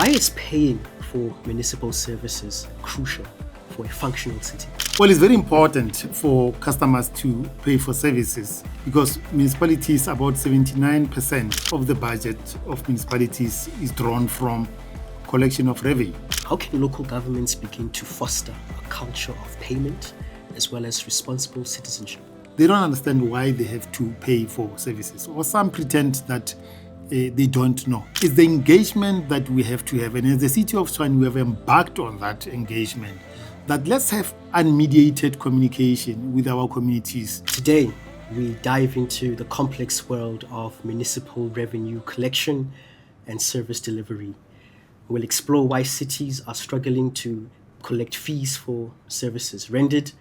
Why is paying for municipal services crucial for a functional city? Well, it's very important for customers to pay for services because municipalities, about 79% of the budget of municipalities is drawn from collection of revenue. How can local governments begin to foster a culture of payment as well as responsible citizenship? They don't understand why they have to pay for services, or some pretend that they don't know. It's the engagement that we have to have, and as the City of Tshwane, we have embarked on that engagement, that let's have unmediated communication with our communities. Today, we dive into the complex world of municipal revenue collection and service delivery. We'll explore why cities are struggling to collect fees for services rendered,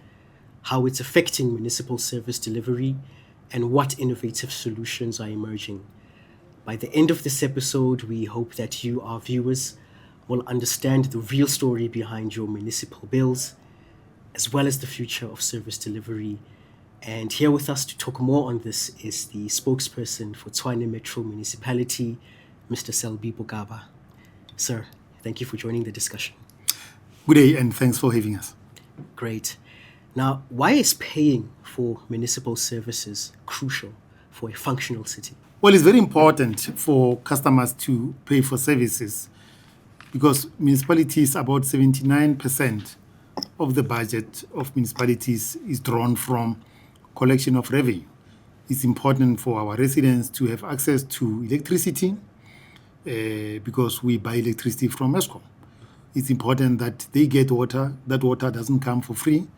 how it's affecting municipal service delivery, and what innovative solutions are emerging. By the end of this episode, we hope that you, our viewers, will understand the real story behind your municipal bills, as well as the future of service delivery. And here with us to talk more on this is the spokesperson for Tshwane Metro Municipality, Mr. Selby Bogaba. Sir, thank you for joining the discussion. Good day, and thanks for having us. Great. Now, why is paying for municipal services crucial for a functional city? Well, it's very important for customers to pay for services because municipalities, about 79% of the budget of municipalities is drawn from collection of revenue. It's important for our residents to have access to electricity because we buy electricity from Eskom. It's important that they get water. That water doesn't come for free.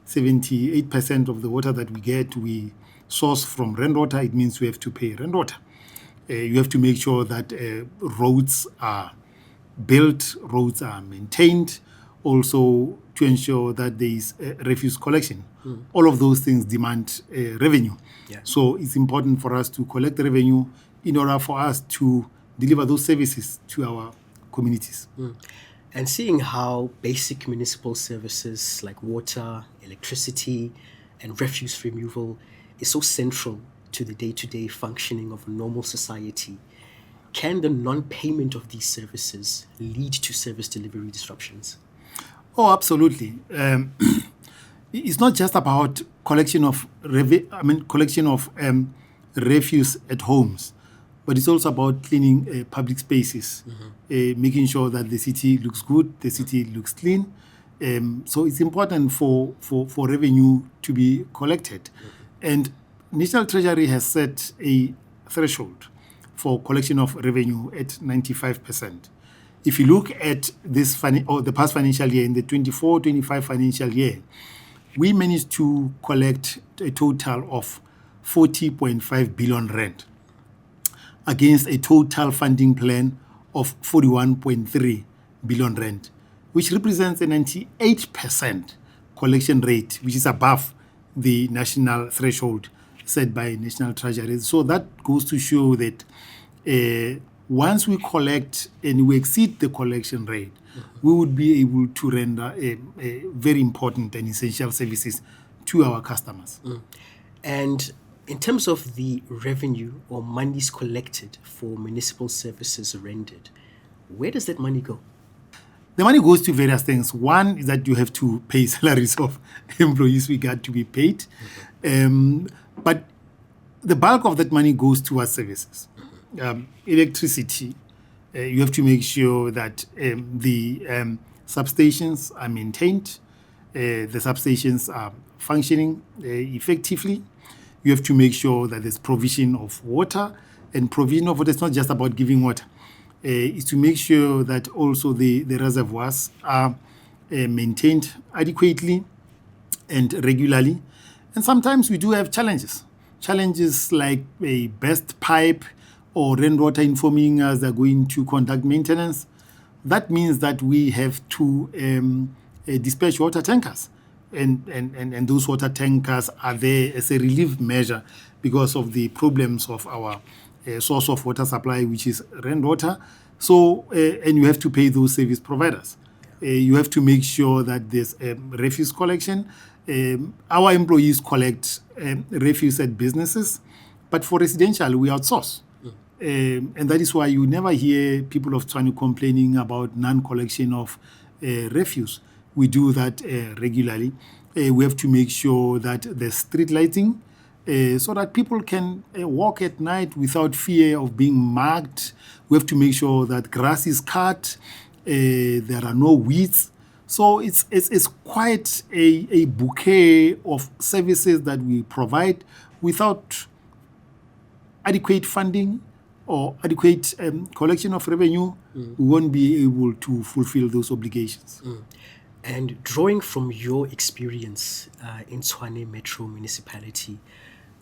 78% of the water that we get, we source from rainwater. It means we have to pay rainwater. You have to make sure that roads are built, roads are maintained, also to ensure that there is refuse collection. All of those things demand revenue. Yeah. So it's important for us to collect revenue in order for us to deliver those services to our communities. And seeing how basic municipal services like water, electricity, and refuse removal is so central to the day-to-day functioning of a normal society, can the non-payment of these services lead to service delivery disruptions? Oh, absolutely. It's not just about collection of refuse at homes, but it's also about cleaning public spaces, making sure that the city looks good, the city looks clean. So it's important for revenue to be collected. And National Treasury has set a threshold for collection of revenue at 95%. If you look at this the past financial year, in the 24-25 financial year, we managed to collect a total of 40.5 billion rand against a total funding plan of 41.3 billion rand, which represents a 98% collection rate, which is above the national threshold set by National Treasury. So that goes to show that once we collect and we exceed the collection rate, we would be able to render a very important and essential services to our customers. And in terms of the revenue or monies collected for municipal services rendered, where does that money go? The money goes to various things. One is that you have to pay salaries of employees we got to be paid. But the bulk of that money goes towards services. Electricity, you have to make sure that the substations are maintained, the substations are functioning effectively. You have to make sure that there's provision of water, and provision of water is not just about giving water. It's to make sure that also the reservoirs are maintained adequately and regularly. And sometimes we do have challenges like a burst pipe or rainwater informing us they're going to conduct maintenance. That means that we have to dispatch water tankers. And those water tankers are there as a relief measure because of the problems of our source of water supply, which is rainwater. So, and you have to pay those service providers. You have to make sure that there's refuse collection. Our employees collect refuse at businesses, but for residential, we outsource. And that is why you never hear people of Tshwane complaining about non-collection of refuse. We do that regularly. We have to make sure that there's street lighting so that people can walk at night without fear of being marked. We have to make sure that grass is cut, there are no weeds. So it's quite a bouquet of services that we provide without adequate funding or adequate collection of revenue. We won't be able to fulfill those obligations. And drawing from your experience in Tshwane Metro Municipality,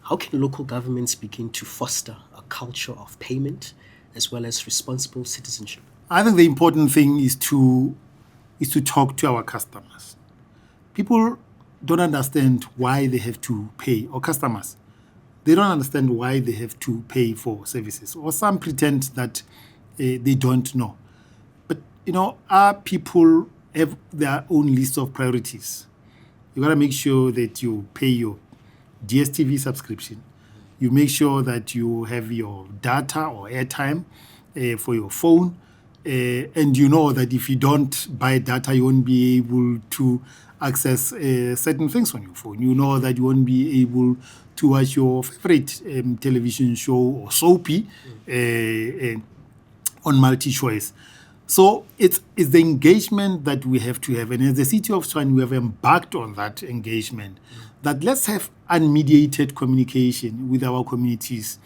how can local governments begin to foster a culture of payment as well as responsible citizenship? I think the important thing is to talk to our customers. People don't understand why they have to pay, or customers, they don't understand why they have to pay for services, or some pretend that they don't know. But, our people have their own list of priorities. You got to make sure that you pay your DSTV subscription. You make sure that you have your data or airtime for your phone. And you know that if you don't buy data, you won't be able to access certain things on your phone. You know that you won't be able to watch your favorite television show or soapy on multi-choice. So it's the engagement that we have to have. And as the City of Tshwane, we have embarked on that engagement, that let's have unmediated communication with our communities,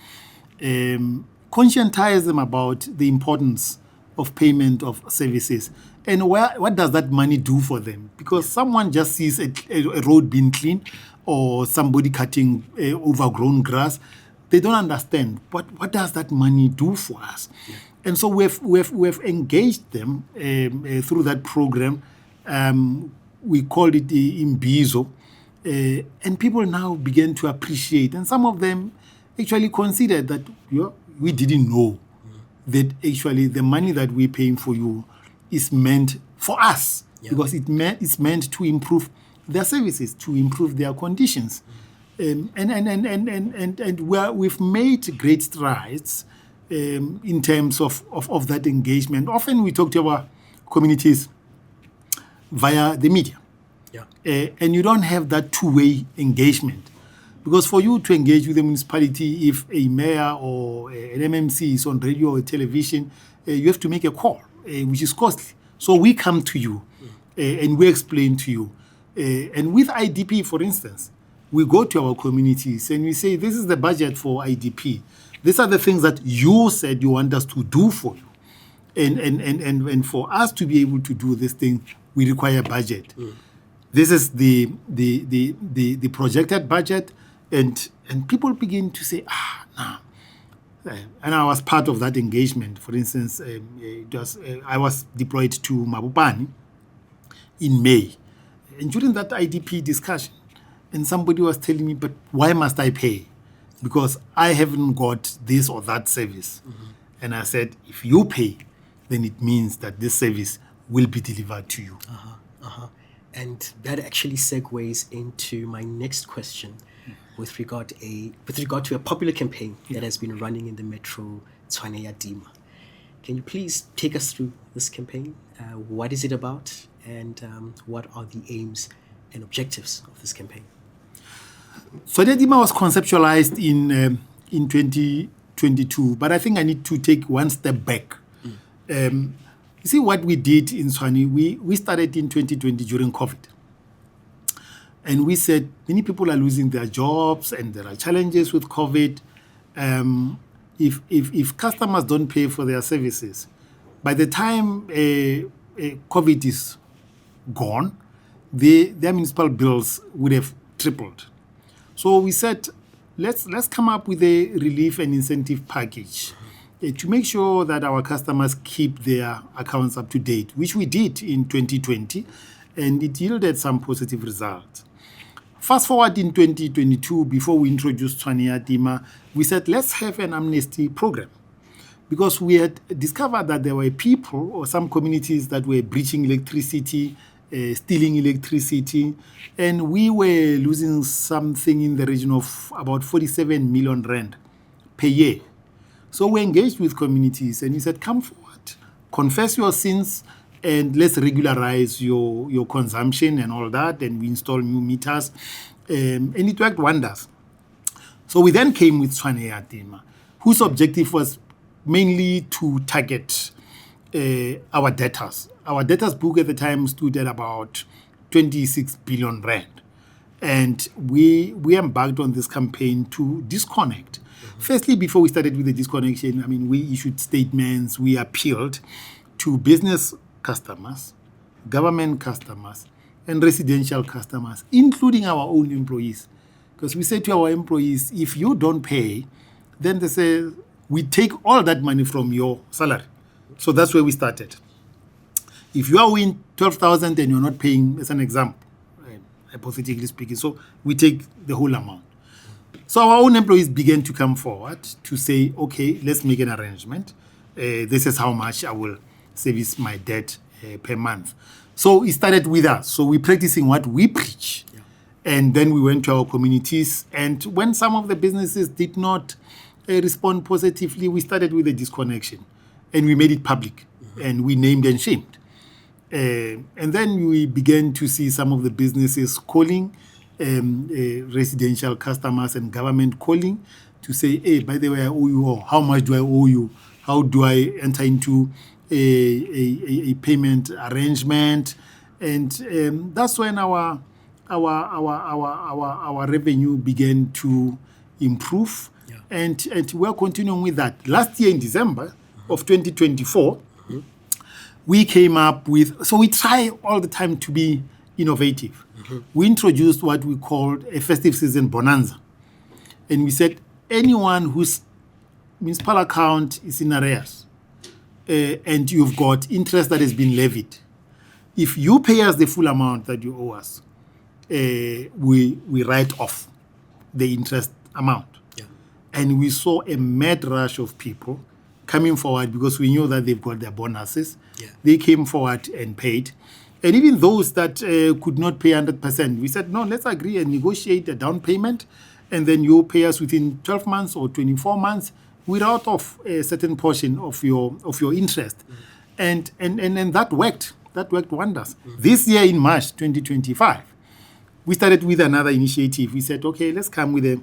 conscientize them about the importance of payment of services. And what does that money do for them? Because someone just sees a road being cleaned or somebody cutting overgrown grass. They don't understand what does that money do for us. Yeah. And so we've engaged them through that program. We called it the Imbizo. And people now begin to appreciate. And some of them actually considered that we didn't know that actually the money that we're paying for you is meant for us, because it's meant to improve their services, to improve their conditions. And we've made great strides in terms of that engagement. Often we talk to our communities via the media. And you don't have that two-way engagement. Because for you to engage with the municipality, if a mayor or an MMC is on radio or television, you have to make a call, which is costly. So we come to you and we explain to you. And with IDP, for instance, we go to our communities and we say, this is the budget for IDP. These are the things that you said you want us to do for you. And for us to be able to do this thing, we require budget. This is the projected budget. And people begin to say, no. And I was part of that engagement. For instance, I was deployed to Mabopane in May. And during that IDP discussion, and somebody was telling me, but why must I pay? Because I haven't got this or that service. And I said, if you pay, then it means that this service will be delivered to you. And that actually segues into my next question. With regard to a popular campaign that has been running in the Metro Tshwane ya Dima. Can you please take us through this campaign? What is it about, and what are the aims and objectives of this campaign? Tshwane ya Dima was conceptualized in 2022, but I think I need to take one step back. You see what we did in Tshwane, we started in 2020 during COVID. And we said many people are losing their jobs and there are challenges with COVID. If customers don't pay for their services, by the time COVID is gone, their municipal bills would have tripled. So we said, let's come up with a relief and incentive package to make sure that our customers keep their accounts up to date, which we did in 2020, and it yielded some positive results. Fast forward in 2022, before we introduced Tshwane ya Dima, we said, let's have an amnesty program. Because we had discovered that there were people or some communities that were breaching electricity, stealing electricity, and we were losing something in the region of about 47 million rand per year. So we engaged with communities and we said, come forward, confess your sins, and let's regularize your consumption and all that. And we install new meters. And it worked wonders. So we then came with Tshwane Yatima, whose objective was mainly to target our debtors. Our debtors book at the time stood at about 26 billion rand. And we embarked on this campaign to disconnect. Firstly, before we started with the disconnection, we issued statements, we appealed to business customers, government customers, and residential customers, including our own employees. Because we say to our employees, if you don't pay, then they say, we take all that money from your salary. So that's where we started. If you are owing 12,000 and you're not paying, as an example, hypothetically speaking, so we take the whole amount. So our own employees began to come forward to say, okay, let's make an arrangement. This is how much I will service my debt per month. So it started with us. So we're practicing what we preach. Yeah. And then we went to our communities. And when some of the businesses did not respond positively, we started with a disconnection. And we made it public. And we named and shamed. And then we began to see some of the businesses calling residential customers and government calling to say, hey, by the way, I owe you, or how much do I owe you? How do I enter into a payment arrangement? And that's when our revenue began to improve. Yeah. And we're continuing with that. Last year in December of 2024, we came up with, so we try all the time to be innovative. We introduced what we called a festive season bonanza. And we said anyone whose municipal account is in arrears and you've got interest that has been levied, if you pay us the full amount that you owe us, we write off the interest amount. Yeah. And we saw a mad rush of people coming forward because we knew that they've got their bonuses. Yeah. They came forward and paid. And even those that could not pay 100%, we said, no, let's agree and negotiate a down payment, and then you pay us within 12 months or 24 months. We write off a certain portion of your interest. And that worked. That worked wonders. This year in March 2025, we started with another initiative. We said, okay, let's come with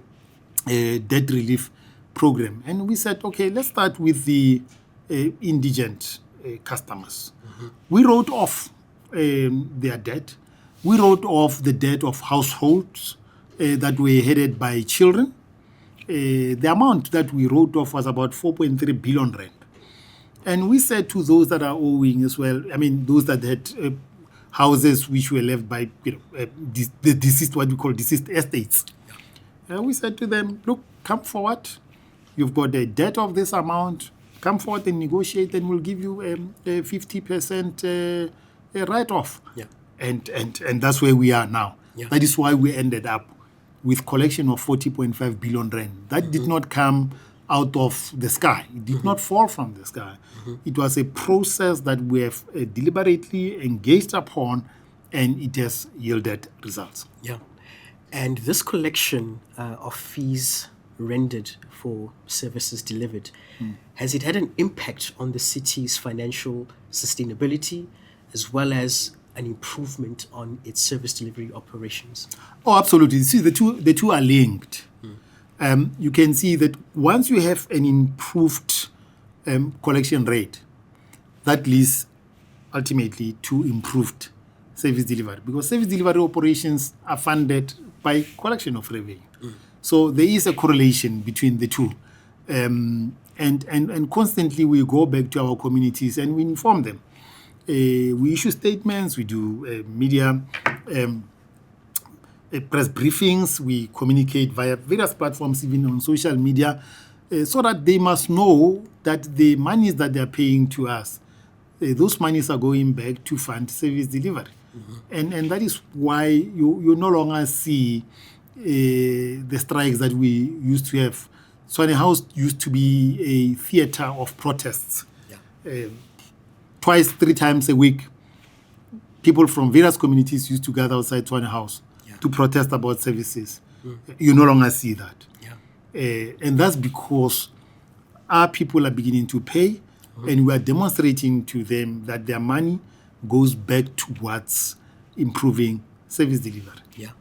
a debt relief program. And we said, okay, let's start with the indigent customers. We wrote off their debt. We wrote off the debt of households that were headed by children. The amount that we wrote off was about 4.3 billion rand. And we said to those that are owing as well, those that had houses which were left by the deceased, what we call deceased estates. We said to them, look, come forward. You've got a debt of this amount. Come forward and negotiate, and we'll give you a 50% write-off. Yeah. And that's where we are now. Yeah. That is why we ended up with collection of 40.5 billion rand. That did not come out of the sky. It did not fall from the sky. It was a process that we have deliberately engaged upon, and it has yielded results. Yeah. And this collection of fees rendered for services delivered, has it had an impact on the city's financial sustainability as well as an improvement on its service delivery operations? Oh, absolutely. See, the two are linked. You can see that once you have an improved collection rate, that leads ultimately to improved service delivery, because service delivery operations are funded by collection of revenue. So there is a correlation between the two. And constantly we go back to our communities and we inform them. We issue statements, we do media press briefings, we communicate via various platforms, even on social media, so that they must know that the monies that they're paying to us, those monies are going back to fund service delivery. And that is why you no longer see the strikes that we used to have. Tshwane House used to be a theater of protests. Yeah. Twice, 3 times a week, people from various communities used to gather outside Tshwane House to protest about services. You no longer see that. Yeah. And that's because our people are beginning to pay, and we are demonstrating to them that their money goes back towards improving service delivery. Yeah.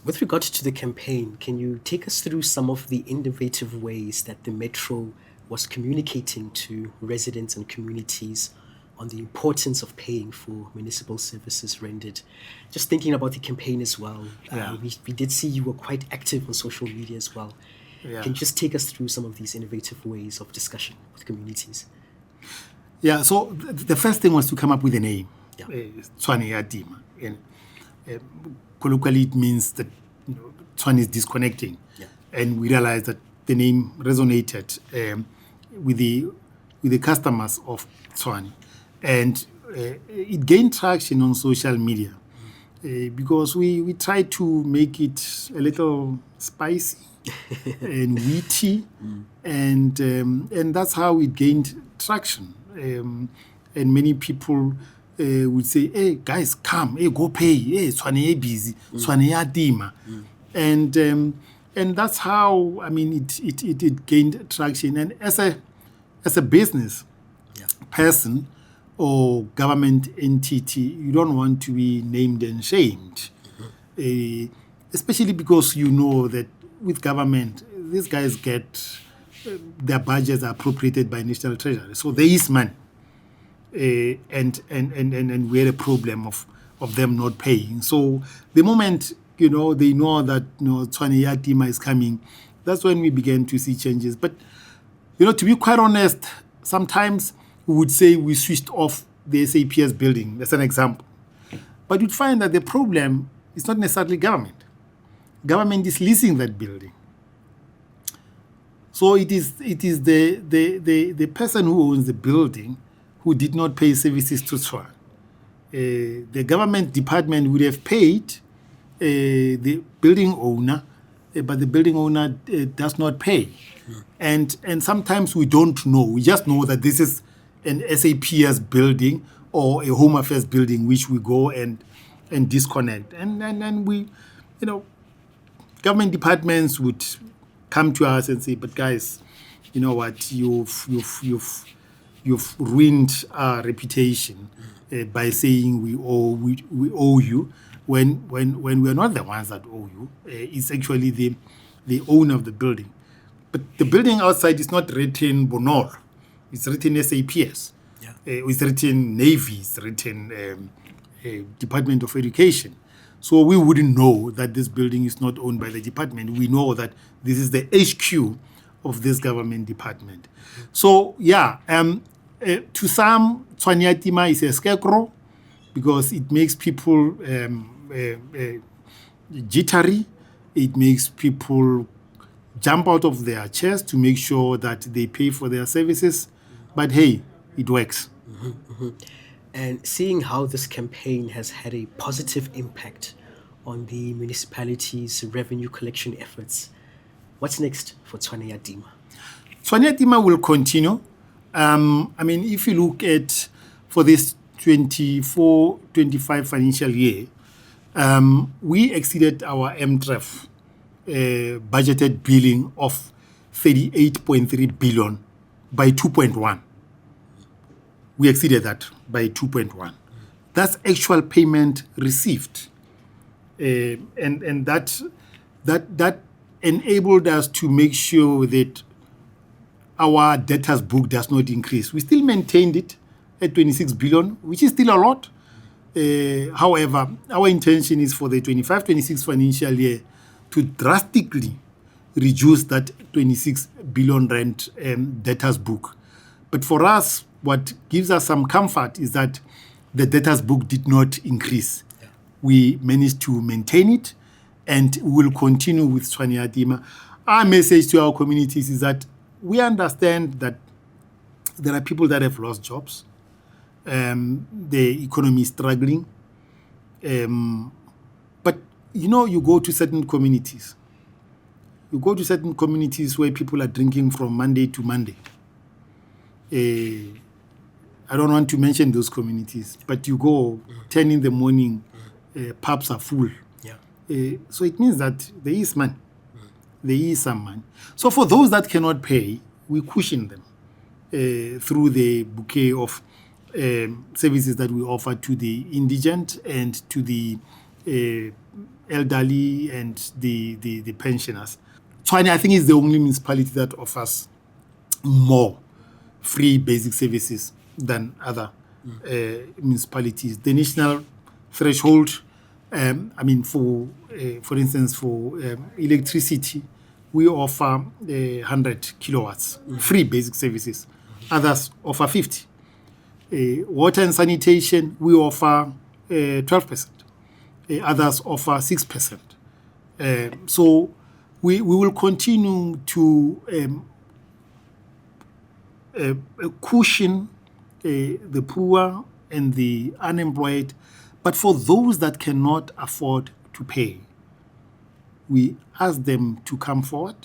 With regard to the campaign, can you take us through some of the innovative ways that the Metro was communicating to residents and communities on the importance of paying for municipal services rendered? Just thinking about the campaign as well, we did see you were quite active on social media as well. Yeah. Can you just take us through some of these innovative ways of discussion with communities? Yeah, so the first thing was to come up with a name, Yeah. Tshwane ya Dima. And colloquially, it means that Tshwane is disconnecting. Yeah. And we realized that the name resonated with the customers of Tshwane. And it gained traction on social media because we tried to make it a little spicy and witty, and that's how it gained traction. And many people would say, "Hey guys, come, hey go pay, hey Tshwane busy, Tshwane ya Dima," and that's how it gained traction. And as a business person or government entity, you don't want to be named and shamed, especially because you know that with government, these guys get their budgets are appropriated by National Treasury, so there is money, and we had a problem of them not paying. So the moment they know that Tshwane ya Dima is coming, that's when we began to see changes. But to be quite honest, sometimes we would say we switched off the SAPS building. That's an example. But you'd find that the problem is not necessarily government. Government is leasing that building. So it is the person who owns the building who did not pay services to Tshwane. The government department would have paid the building owner, but the building owner does not pay. And sometimes we don't know. We just know that this is an SAPS building or a Home Affairs building, which we go and disconnect. And we, government departments would come to us and say, "But guys, you know what? You've ruined our reputation by saying we owe you when we're not the ones that owe you. It's actually the owner of the building. But the building outside is not written Bonor. It's written SAPS. Yeah. It's written Navy. It's written Department of Education. So we wouldn't know that this building is not owned by the department. We know that this is the HQ of this government department. So, to some, Tshwane ya Dima is a scarecrow because it makes people jittery. It makes people jump out of their chairs to make sure that they pay for their services. But hey, it works. And seeing how this campaign has had a positive impact on the municipalities' revenue collection efforts, what's next for Tshwane ya Dima? Tshwane ya Dima will continue. If you look at for this 24-25 financial year, we exceeded our MTREF budgeted billing of 38.3 billion by 2.1. We exceeded that by 2.1. That's actual payment received, and that enabled us to make sure that our debtors book does not increase. We still maintained it at 26 billion, which is still a lot. However, our intention is for the 25-26 financial year to drastically reduce that 26 billion rand debtors book. But for us, what gives us some comfort is that the debtors book did not increase. Yeah. We managed to maintain it, and we will continue with Tshwane ya Dima. Our message to our communities is that we understand that there are people that have lost jobs. The economy is struggling. But, you go to certain communities. You go to certain communities where people are drinking from Monday to Monday. I don't want to mention those communities, but you go 10 in the morning, pubs are full. Yeah. So it means that there is money. There is some money. So for those that cannot pay, we cushion them. through the bouquet of services that we offer to the indigent and to the elderly and the pensioners. Tshwane, I think, is the only municipality that offers more free basic services than other municipalities. The national threshold, for instance, for electricity, we offer 100 kilowatts, free basic services. Others offer 50. Water and sanitation, we offer 12%. Others offer 6%. So we will continue to cushion the poor and the unemployed. But for those that cannot afford to pay, we ask them to come forward,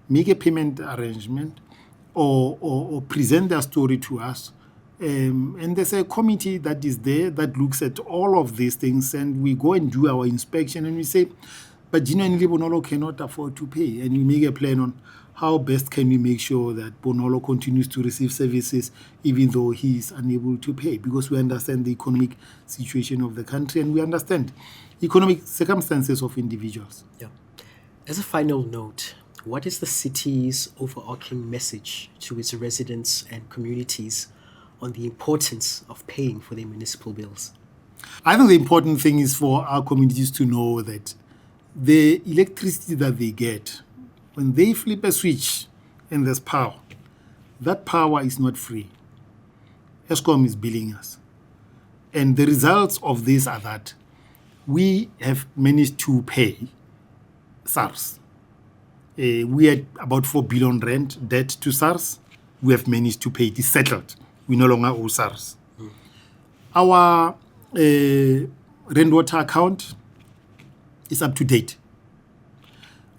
make a payment arrangement, or present their story to us. And there's a committee that is there that looks at all of these things, and we go and do our inspection, and we say, but genuinely Bonolo cannot afford to pay. And we make a plan on how best can we make sure that Bonolo continues to receive services even though he is unable to pay, because we understand the economic situation of the country and we understand economic circumstances of individuals. Yeah. As a final note, what is the city's overarching message to its residents and communities on the importance of paying for their municipal bills? I think the important thing is for our communities to know that the electricity that they get, when they flip a switch and there's power, that power is not free. Eskom is billing us. And the results of this are that we have managed to pay SARS. We had about 4 billion rand debt to SARS. We have managed to pay it. It's settled. We no longer owe SARS. Our rainwater account is up to date.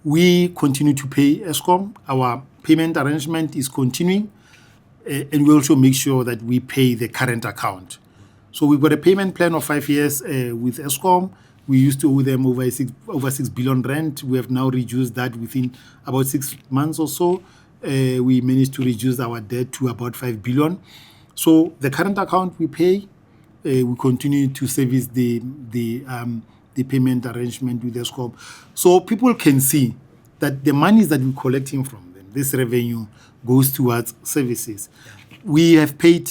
We continue to pay Eskom. Our payment arrangement is continuing. And we also make sure that we pay the current account. So we've got a payment plan of 5 years with Eskom. We used to owe them over 6 billion rand. We have now reduced that within about 6 months or so. We managed to reduce our debt to about 5 billion. So the current account we pay, we continue to service the payment arrangement with Eskom. So people can see that the monies that we're collecting from them, this revenue goes towards services. We have paid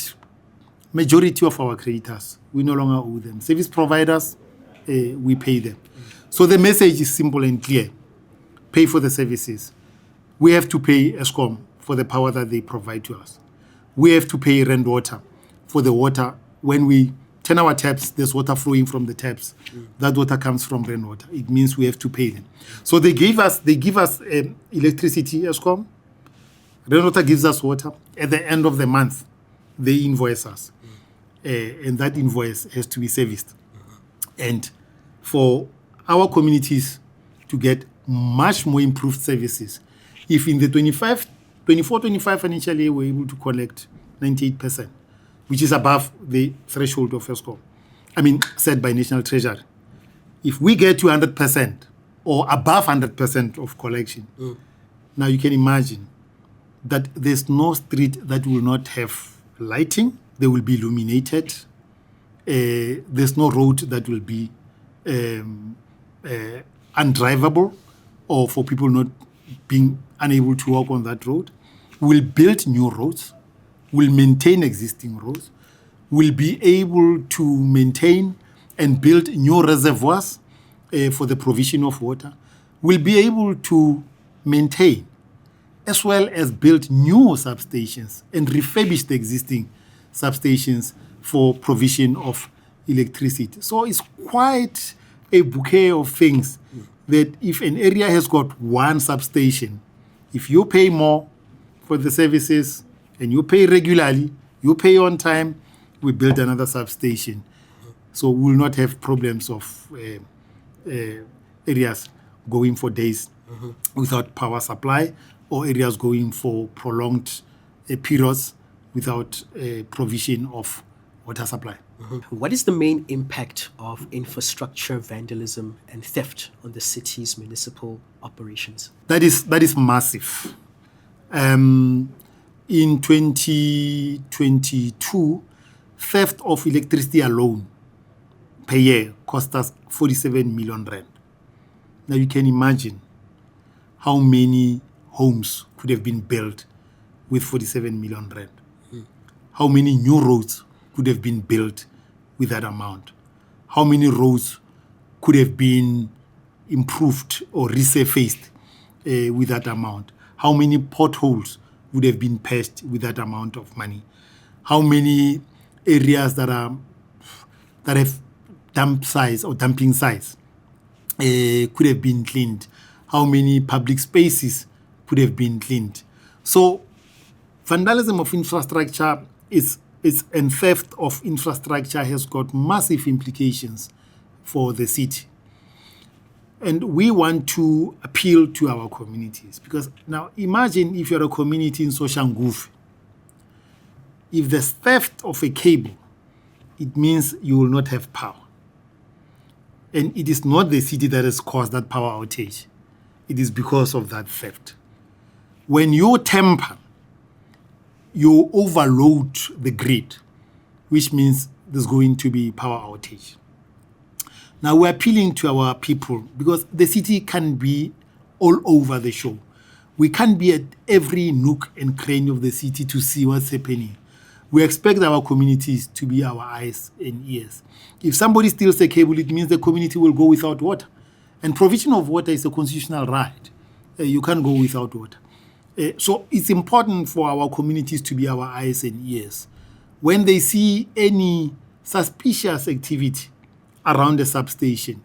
majority of our creditors. We no longer owe them. Service providers, we pay them. So the message is simple and clear. Pay for the services. We have to pay Eskom for the power that they provide to us. We have to pay rainwater for the water. When we turn our taps, there's water flowing from the taps. That water comes from rainwater. It means we have to pay them. So they give us electricity, Eskom. Rainwater gives us water. At the end of the month, they invoice us. And that invoice has to be serviced. And for our communities to get much more improved services, if in the 24-25 financial year we're able to collect 98%, which is above the threshold of Eskom, set by National Treasury. If we get to 100% or above 100% of collection, now you can imagine that there's no street that will not have lighting. They will be illuminated. There's no road that will be undrivable or for people not being unable to walk on that road. We'll build new roads. We'll maintain existing roads. We'll be able to maintain and build new reservoirs for the provision of water. We'll be able to maintain as well as build new substations and refurbish the existing substations for provision of electricity. So it's quite a bouquet of things that if an area has got one substation, if you pay more for the services and you pay regularly, you pay on time, we build another substation. So we will not have problems of areas going for days without power supply or areas going for prolonged periods without provision of water supply. What is the main impact of infrastructure vandalism and theft on the city's municipal operations? That is massive. in 2022, theft of electricity alone per year cost us 47 million rand. Now you can imagine how many homes could have been built with 47 million rand. How many new roads could have been built with that amount? How many roads could have been improved or resurfaced with that amount? How many potholes would have been patched with that amount of money? How many areas that have dumping size could have been cleaned? How many public spaces could have been cleaned? So vandalism of infrastructure and theft of infrastructure has got massive implications for the city. And we want to appeal to our communities, because now imagine if you're a community in Soshanguve. If there's theft of a cable, it means you will not have power. And it is not the city that has caused that power outage. It is because of that theft. When you tamper, you overload the grid, which means there's going to be power outage. Now we're appealing to our people, because the city can be all over the show. We can't be at every nook and cranny of the city to see what's happening. We expect our communities to be our eyes and ears. If somebody steals a cable, it means the community will go without water. And provision of water is a constitutional right. You can't go without water. So it's important for our communities to be our eyes and ears. When they see any suspicious activity around a substation,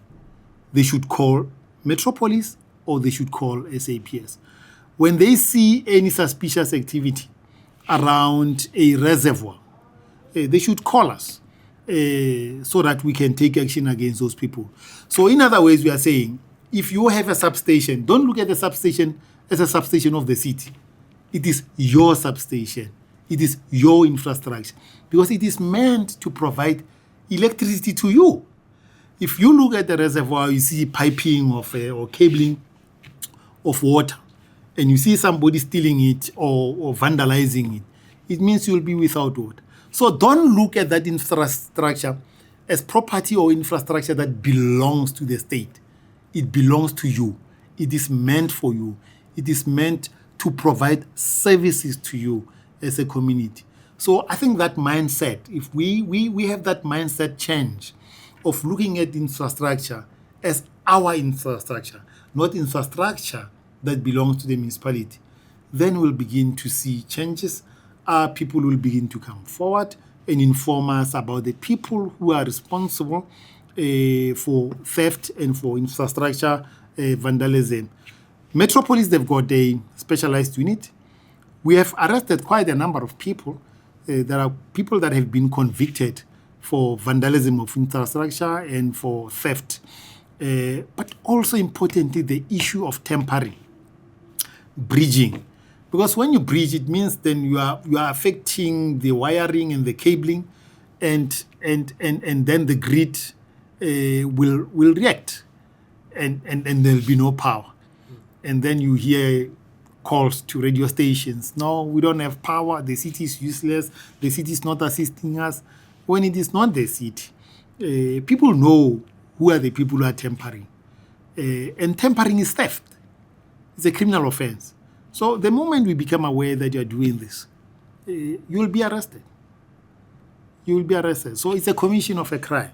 they should call Metropolis or they should call SAPS. When they see any suspicious activity around a reservoir, they should call us so that we can take action against those people. So in other words, we are saying, if you have a substation, don't look at the substation as a substation of the city. It is your substation. It is your infrastructure, because it is meant to provide electricity to you. If you look at the reservoir, you see piping of or cabling of water, and you see somebody stealing it or vandalizing it, it means you'll be without water. So don't look at that infrastructure as property or infrastructure that belongs to the state. It belongs to you. It is meant for you. It is meant to provide services to you as a community. So I think that mindset, if we have that mindset change of looking at infrastructure as our infrastructure, not infrastructure that belongs to the municipality, then we'll begin to see changes. People will begin to come forward and inform us about the people who are responsible for theft and for infrastructure vandalism. Metropolis, they've got a specialized unit. We have arrested quite a number of people. There are people that have been convicted for vandalism of infrastructure and for theft. But also importantly, the issue of tampering, bridging. Because when you bridge, it means then you are affecting the wiring and the cabling, and then the grid will react, and there'll be no power. And then you hear calls to radio stations. No, we don't have power. The city is useless. The city is not assisting us. When it is not the city, people know who are the people who are tampering. And tampering is theft. It's a criminal offense. So the moment we become aware that you're doing this, you will be arrested. You will be arrested. So it's a commission of a crime.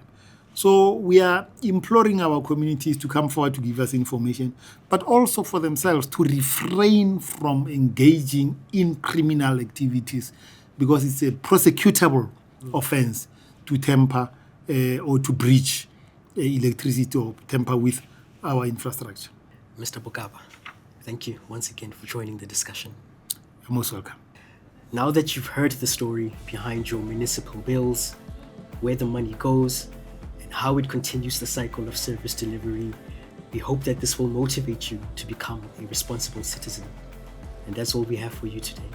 So we are imploring our communities to come forward to give us information, but also for themselves to refrain from engaging in criminal activities, because it's a prosecutable offense to tamper or to breach electricity or tamper with our infrastructure. Mr. Bokaba, thank you once again for joining the discussion. You're most welcome. Now that you've heard the story behind your municipal bills, where the money goes, and how it continues the cycle of service delivery, we hope that this will motivate you to become a responsible citizen. And that's all we have for you today.